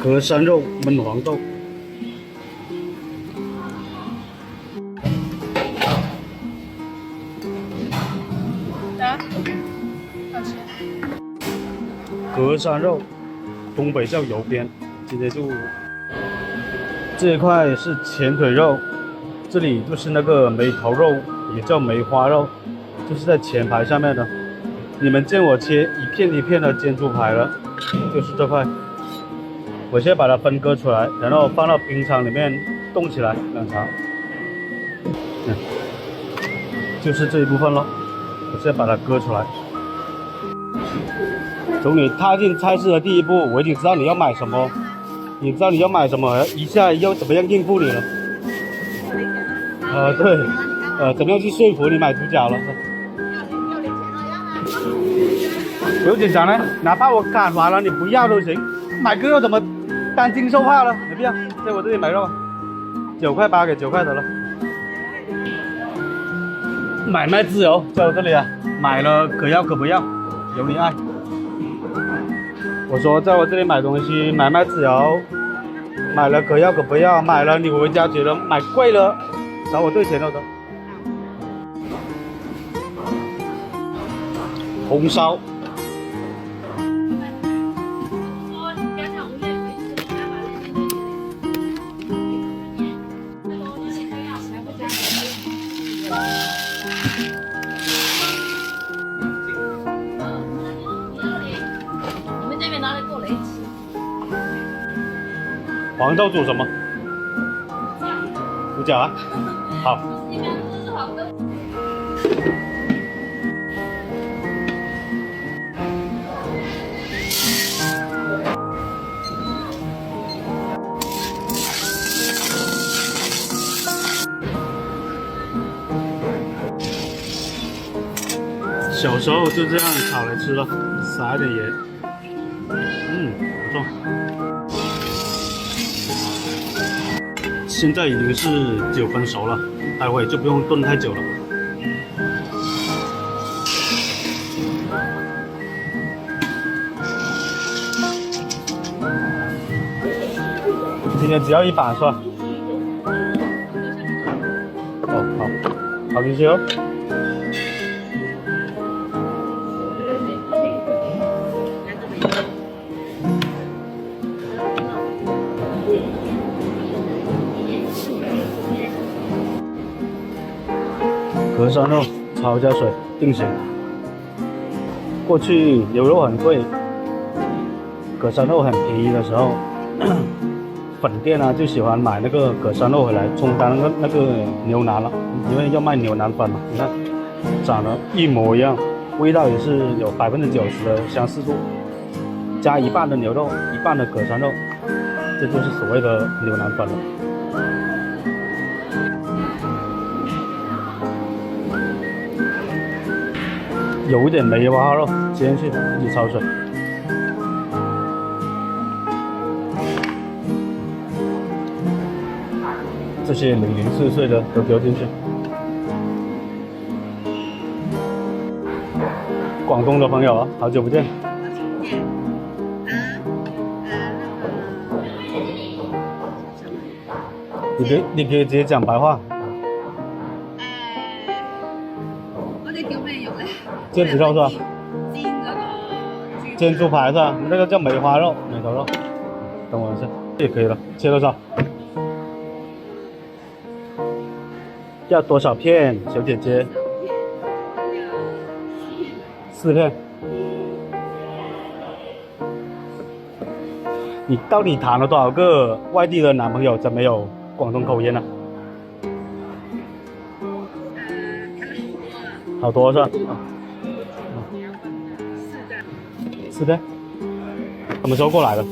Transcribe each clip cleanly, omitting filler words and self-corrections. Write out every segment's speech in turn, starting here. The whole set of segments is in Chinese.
隔山肉焖黄豆。啊，好吃。隔山肉，东北叫油边。今天就这一块是前腿肉，这里就是那个梅头肉，也叫梅花肉，就是在前排下面的。你们见我切一片一片的煎猪排了，就是这块。我现在把它分割出来，然后放到冰箱里面冻起来冷藏。就是这一部分咯。我现在把它割出来。从你踏进菜市的第一步，我已经知道你要买什么，你知道你要买什么，一下要怎么样应付你了。对，怎么样去说服你买猪脚了？不用紧张呢，哪怕我砍完了你不要都行。买个肉怎么担惊受怕了？没必要，在我这里买肉，9块8给9块得了。买卖自由，在我这里啊，买了可要可不要，由你爱。我说在我这里买东西买卖自由，买了可要可不要，买了你回家觉得买贵了，找我对钱都得。红烧。黄豆煮什么？猪脚啊，好。小时候就这样炒来吃了，撒一点盐，不错。现在已经是9分熟了，待会就不用炖太久了。今天只要1把是吧？好进去哦。隔山肉焯加水定型。过去牛肉很贵，隔山肉很便宜的时候，粉店啊就喜欢买那个隔山肉回来充当那个牛腩了，因为要卖牛腩粉嘛。你看，长得一模一样，味道也是有90%的相似度。加一半的牛肉，一半的隔山肉，这就是所谓的牛腩粉了。有一点梅花肉，切进去一起焯水。这些零零碎碎的都丢进去。广东的朋友啊，好久不见。你可以直接讲白話。我哋叫咩肉咧？煎子肉是吧？煎嗰個煎猪排是吧？那個叫梅花肉、梅頭肉。等我一下，也可以了。切多少？要多少片，小姐姐？4片。你到底谈了多少个外地的男朋友，真没有广东口音呢？好多是吧？4片。什么时候过来的？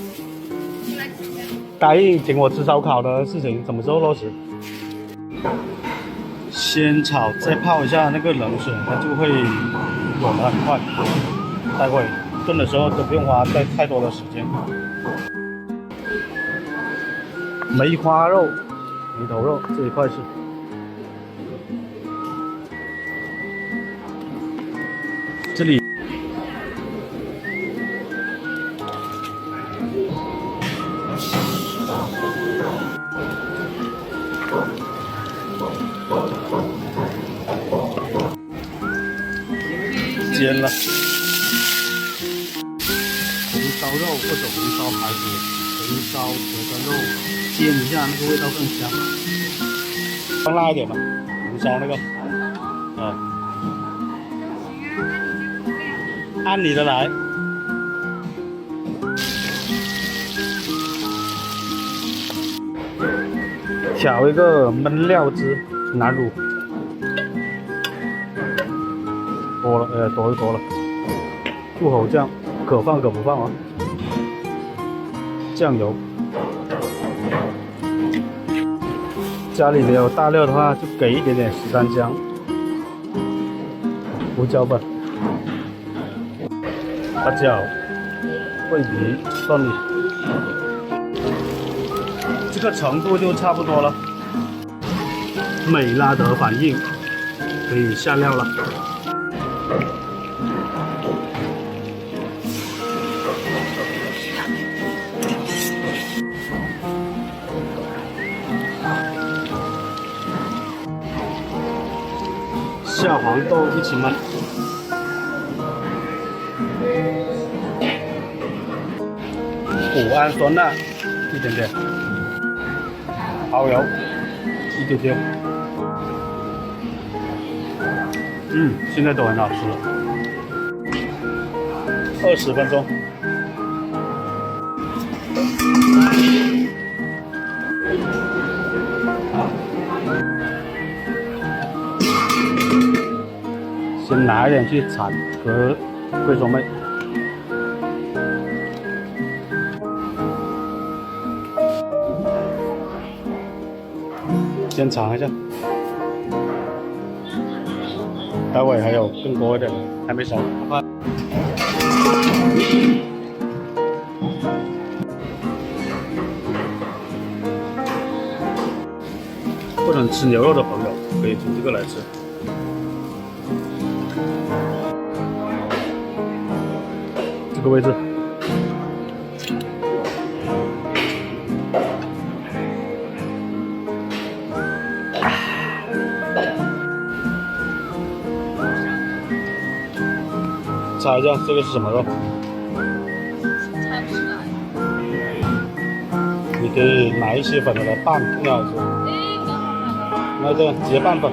答应请我吃烧烤的事情什么时候落实？先炒再泡一下那个冷水，它就会软得很快。待会炖的时候都不用花太多的时间。梅花肉、梅头肉这一块是。这里鲜了。红烧肉或者红烧排骨、红烧河山肉，煎一下那个味道更香。放辣一点吧，红烧那个，按你的来。调一个焖料汁，南乳。多了，多就多了。入口酱可放可不放啊。酱油，家里没有大料的话，就给一点点十三香。胡椒粉、八角、桂皮、蒜米，这个程度就差不多了。美拉德反应，可以下料了。下黄豆一起焖，谷氨酸钠一点点，蚝油一丢丢。现在都很好吃了。20分钟。先拿一点去铲和桂纶镁，先尝一下。待会还有更多一点，还没熟。不能吃牛肉的朋友可以从这个来吃。这个位置，猜一下这个是什么肉？猜不出来。你可以买一些粉的来拌，更好吃。哎，刚好买了。那这样直接拌粉。